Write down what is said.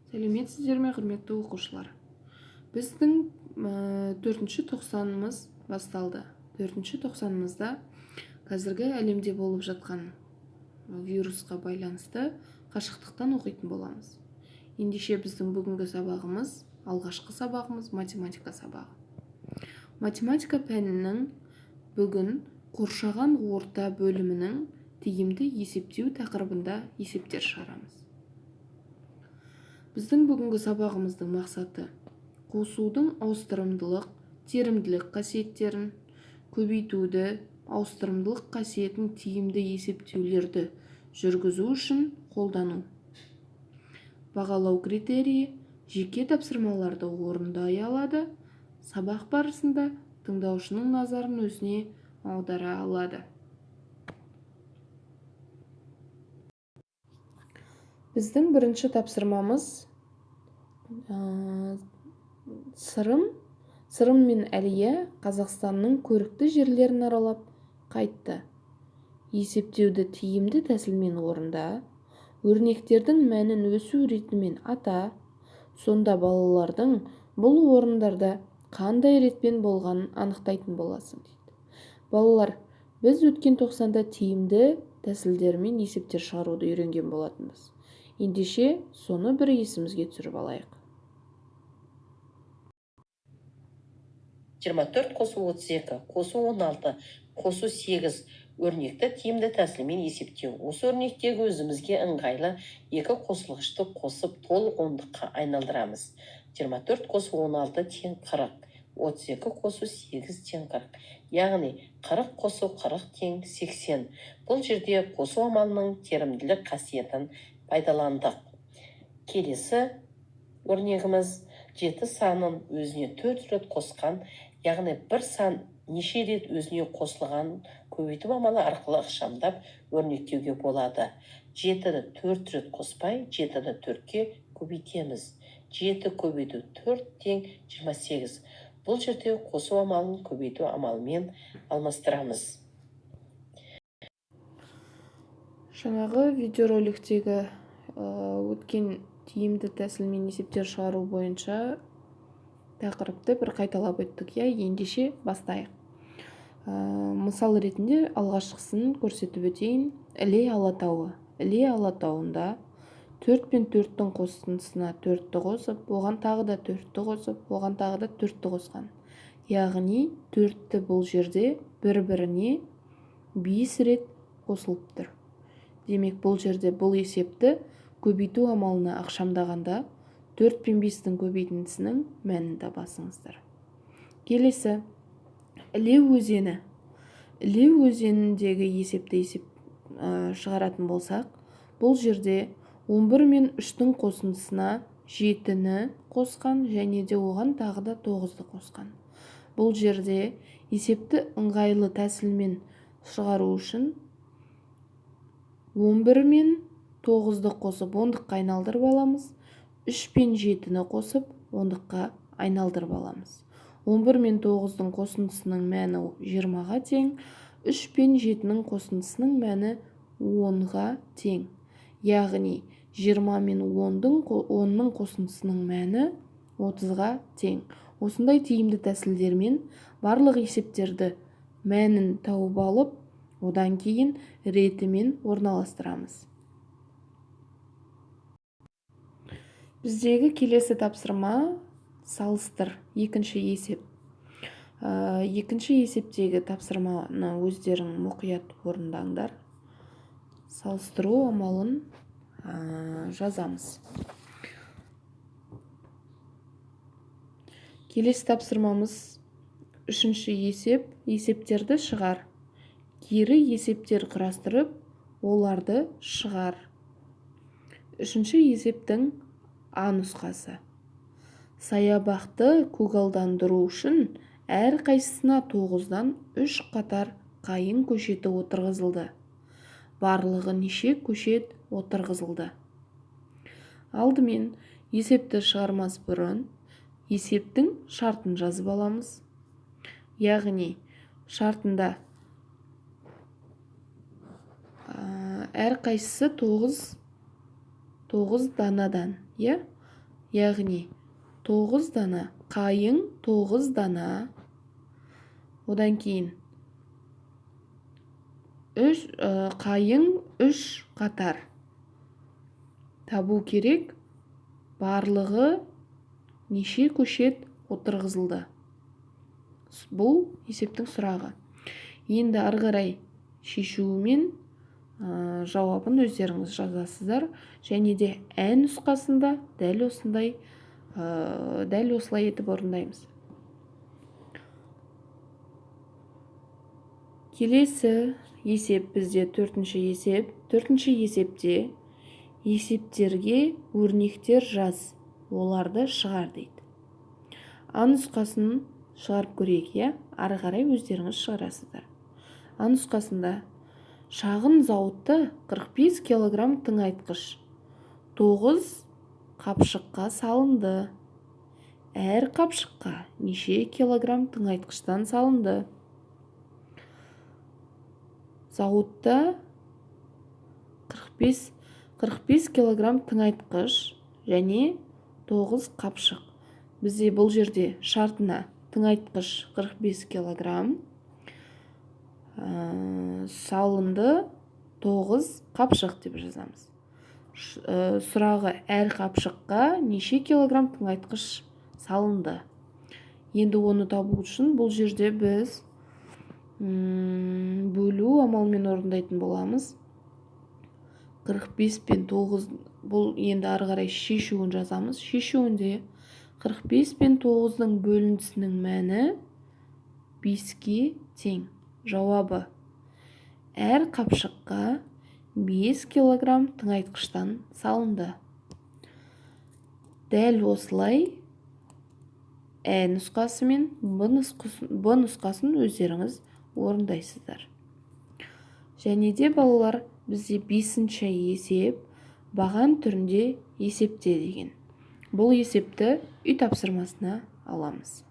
Сәлеметсіздер ме, құрметті оқушылар? Біздің 4-ші тоқсанымыз басталды. 4-ші тоқсанымызда қазіргі әлемде болып жатқан вирусқа байланысты қашықтықтан оқитын боламыз. Ендеше біздің бүгінгі сабағымыз, алғашқы сабағымыз математика сабағы. Математика пәнінің бүгін қоршаған орта бөлімінің тиімді есептеу тақырыбында есептер шығарамыз. Біздің бүгінгі сабағымыздың мақсаты қосудың ауыстырымдылық, терімділік қасиеттерін, көбейтуді, ауыстырымдылық қасиетін тиімді есептеулерді жүргізу үшін қолдану. Бағалау критерийі жеке тапсырмаларды орындай алады, сабақ барысында тыңдаушының назарын өзіне аудара алады. Біздің бірінші тапсырмамыз Сырым мен Әлия Қазақстанның көрікті жерлерін аралап қайтты. Есептеуді тиімді тәсілмен орында, өрнектердің мәнін өсу ретімен ата, сонда балалардың бұл орындарда қандай ретпен болғанын анықтайтын боласың дейді. Балалар, біз өткен тоқсанда тиімді тәсілдермен есептер шығаруды үйренген болатынбыз. Ендеше соны бір есімізге түсіріп алайық. 24 қосу 32, қосу 16, қосу 8 өрнекті тиімді тәсілмен есептеу. Осы өрнектегі өзімізге ыңғайлы екі қосылғышты қосып толық ондыққа айналдырамыз. 24 қосу 16 тең 40, 32 қосу 8 тең 40. Яғни 40 қосу 40 тең 80. Бұл жерде қосу амалының терімділік қасиетін пайдаландық. Келесі өрнегіміз 7 санын өзіне 4 рет қосқан, яғни бір сан неше рет өзіне қосылған көбейту амалы арқылы ықшамдап өрнектеуге болады. 7-ді 4 рет қоспай, 7-ді 4-ке көбейтеміз. 7 көбейту 4 тең 28. Бұл жерде қосу амалын көбейту амалымен алмастырамыз. Жаңағы видеороликтегі өткен тиімді тәсілмен есептер шығару бойынша тақырыпты бір қайталап өттік. Ендеше бастайық. Мысал ретінде алғашқысын көрсетіп өтейін. Іле Алатауы. Іле Алатауында 4 пен 4-тің қосындысына 4-ті қосып, оған тағы да 4-ті қосып, оған тағы да 4-ті қосқан. Яғни 4-ті бұл жерде бір-біріне 5 рет қосылып тұр. Демек, бұл жерде бұл есепті көбейту амалына ықшамдағанда 4 пен 5-тің көбейтіндісінің мәнін табасыңыздар. Келесі, Іле өзені. Іле өзеніндегі есепті шығаратын болсақ, бұл жерде 11 мен 3-тің қосындысына 7-ні қосқан және де оған тағы да 9-ды қосқан. Бұл жерде есепті ыңғайлы тәсілмен шығару үшін 11 мен 9-ды қосып ондыққа айналдырып аламыз. 3 пен 7-ні қосып ондыққа айналдырып аламыз. 11 мен 9-дың қосындысының мәні 20-ға тең, 3 пен 7-нің қосындысының мәні 10-ға тең. Яғни 20 мен 10-ның қосындысының мәні 30-ға тең. Осындай тиімді тәсілдермен барлық есептерді мәнін тауып алып, одан кейін ретімен орналастырамыз. Біздегі келесі тапсырма салыстыр, екінші есеп. Екінші есептегі тапсырманы өздерің мұқият орындаңдар. Салыстыру амалын жазамыз. Келесі тапсырмамыз үшінші есеп. Есептерді шығар. Кері есептер құрастырып, оларды шығар. Үшінші есептің А нұсқасы. Саябақты көгалдандыру үшін әр қайсысына 9-дан 3 қатар қайың көшеті отырғызылды. Барлығы неше көшет отырғызылды? Алдымен есепті шығармас бұрын есептің шартын жазып аламыз. Яғни шартында әр қайсысы 9 данадан, яғни 9 дана, қайың 9 дана. Одан кейін қайың 3 қатар. Табу керек, барлығы неше көшет отырғызылды. Бұл есептің сұрағы. Енді ары қарай шешуімен жауабын өздеріңіз жазасыздар. Және де ә нұсқасында дәл осылай етіп орындаймыз. Келесі есеп бізде төртінші есеп. Төртінші есепте есептерге өрнектер жаз, оларды шығар дейді. А нұсқасын шығарып көрейік, ары қарай өздеріңіз шығарасыздар. А нұсқасында шағын зауытты 45 килограмм тыңайтқыш 9 қапшыққа салынды. Әр қапшыққа неше килограмм тыңайтқыштан салынды? Зауытта 45 килограмм тыңайтқыш және 9 қапшық. Бізде бұл жерде шартына тыңайтқыш 45 килограмм, салынды 9 қапшық деп жазамыз. Сұрағы әр қапшыққа неше килограмм тыңайтқыш салынды. Енді оны табу үшін бұл жерде біз бөлу амалмен орындайтын боламыз. 45 пен 9, бұл енді ары қарай шешуін жазамыз. Шешуінде 45 пен 9-ның бөлінісінің мәні 5-ке тең. Жауабы әр қапшыққа 5 килограмм тыңайтқыштан салынды. Дәл осылай ә нұсқасы мен Б нұсқасын өздеріңіз орындайсыздар. Және де балалар, бізде 5-ші есеп баған түрінде есепте деген. Бұл есепті үй тапсырмасына аламыз.